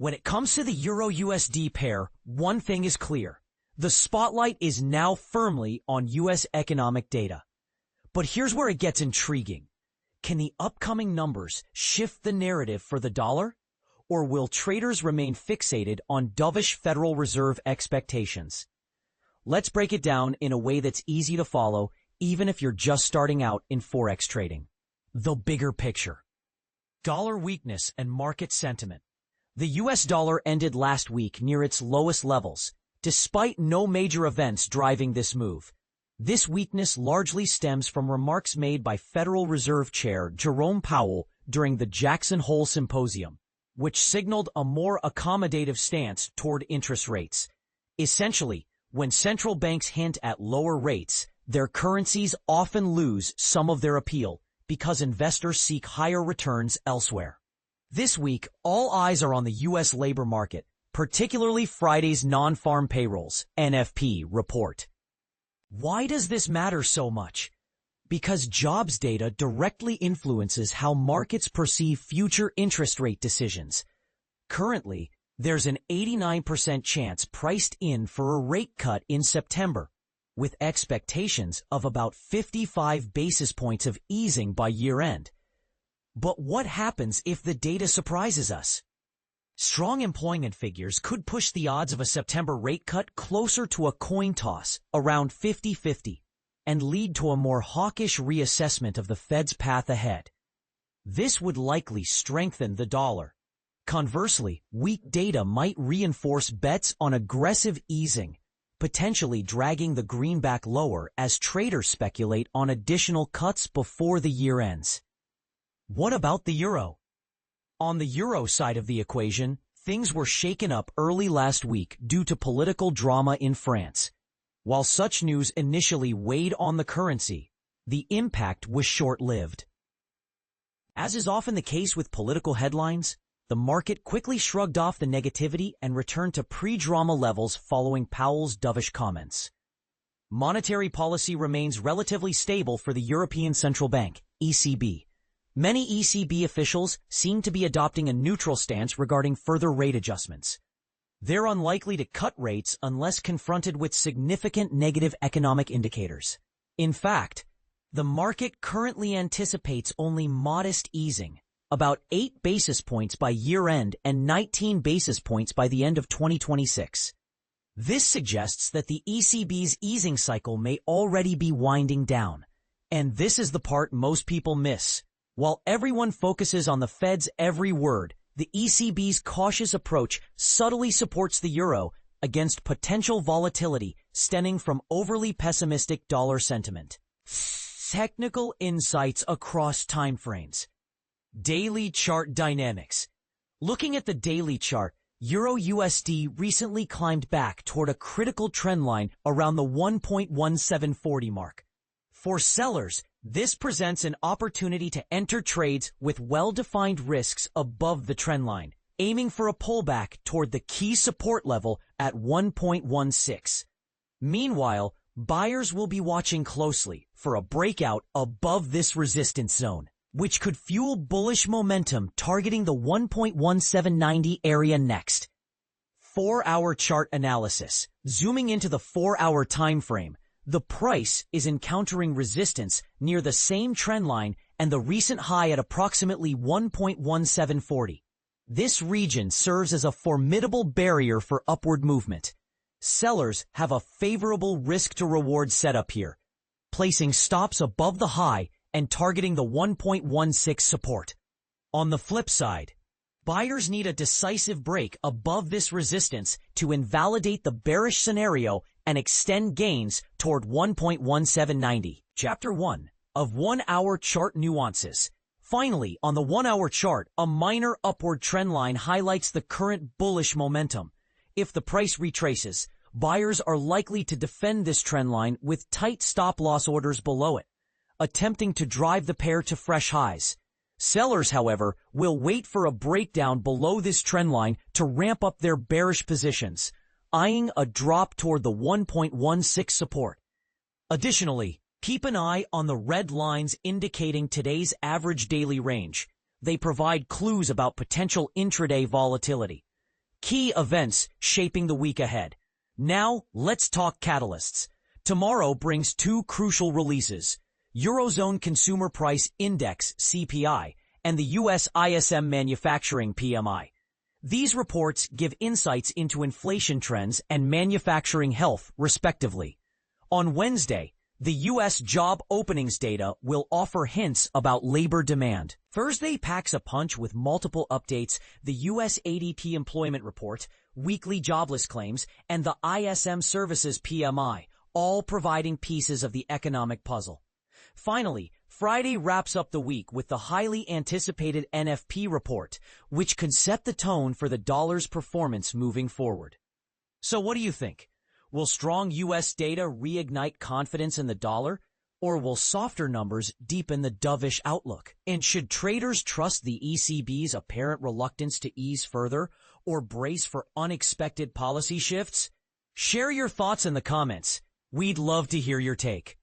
When it comes to the Euro-USD pair, one thing is clear. The spotlight is now firmly on U.S. economic data. But here's where it gets intriguing. Can the upcoming numbers shift the narrative for the dollar? Or will traders remain fixated on dovish Federal Reserve expectations? Let's break it down in a way that's easy to follow, even if you're just starting out in Forex trading. The bigger picture. Dollar weakness and market sentiment. The U.S. dollar ended last week near its lowest levels, despite no major events driving this move. This weakness largely stems from remarks made by Federal Reserve Chair Jerome Powell during the Jackson Hole Symposium, which signaled a more accommodative stance toward interest rates. Essentially, when central banks hint at lower rates, their currencies often lose some of their appeal because investors seek higher returns elsewhere. This week, all eyes are on the U.S. labor market, particularly Friday's Non-Farm Payrolls, NFP, report. Why does this matter so much? Because jobs data directly influences how markets perceive future interest rate decisions. Currently, there's an 89% chance priced in for a rate cut in September, with expectations of about 55 basis points of easing by year-end. But what happens if the data surprises us? Strong employment figures could push the odds of a September rate cut closer to a coin toss, around 50-50, and lead to a more hawkish reassessment of the Fed's path ahead. This would likely strengthen the dollar. Conversely, weak data might reinforce bets on aggressive easing, potentially dragging the greenback lower as traders speculate on additional cuts before the year ends. What about the euro? On the euro side of the equation, things were shaken up early last week due to political drama in France. While such news initially weighed on the currency, the impact was short-lived. As is often the case with political headlines, the market quickly shrugged off the negativity and returned to pre-drama levels following Powell's dovish comments. Monetary policy remains relatively stable for the European Central Bank, ECB. Many ECB officials seem to be adopting a neutral stance regarding further rate adjustments. They're unlikely to cut rates unless confronted with significant negative economic indicators. In fact, the market currently anticipates only modest easing, about 8 basis points by year-end and 19 basis points by the end of 2026. This suggests that the ECB's easing cycle may already be winding down. And this is the part most people miss. While everyone focuses on the Fed's every word, the ECB's cautious approach subtly supports the euro against potential volatility stemming from overly pessimistic dollar sentiment. Technical insights across timeframes. Daily chart dynamics. Looking at the daily chart, Euro-USD recently climbed back toward a critical trend line around the 1.1740 mark. For sellers, this presents an opportunity to enter trades with well-defined risks above the trend line, aiming for a pullback toward the key support level at 1.16. Meanwhile, buyers will be watching closely for a breakout above this resistance zone, which could fuel bullish momentum targeting the 1.1790 area next. 4-hour chart analysis. Zooming into the 4-hour time frame, the price is encountering resistance near the same trend line and the recent high at approximately 1.1740. This region serves as a formidable barrier for upward movement. Sellers have a favorable risk-to-reward setup here, placing stops above the high and targeting the 1.16 support. On the flip side, buyers need a decisive break above this resistance to invalidate the bearish scenario and extend gains toward 1.1790. Chapter 1 of 1-hour chart nuances. Finally, on the 1-hour chart, a minor upward trend line highlights the current bullish momentum. If the price retraces, buyers are likely to defend this trend line with tight stop-loss orders below it, attempting to drive the pair to fresh highs. Sellers, however, will wait for a breakdown below this trend line to ramp up their bearish positions, eyeing a drop toward the 1.16 support. Additionally, keep an eye on the red lines indicating today's average daily range. They provide clues about potential intraday volatility. Key events shaping the week ahead. Now, let's talk catalysts. Tomorrow brings two crucial releases: Eurozone Consumer Price Index (CPI) and the U.S. ISM Manufacturing PMI. These reports give insights into inflation trends and manufacturing health, respectively. On Wednesday, the U.S. job openings data will offer hints about labor demand. Thursday packs a punch with multiple updates: the U.S. ADP employment report, weekly jobless claims, and the ISM Services PMI, all providing pieces of the economic puzzle. Finally, Friday wraps up the week with the highly anticipated NFP report, which could set the tone for the dollar's performance moving forward. So what do you think? Will strong U.S. data reignite confidence in the dollar, or will softer numbers deepen the dovish outlook? And should traders trust the ECB's apparent reluctance to ease further, or brace for unexpected policy shifts? Share your thoughts in the comments. We'd love to hear your take.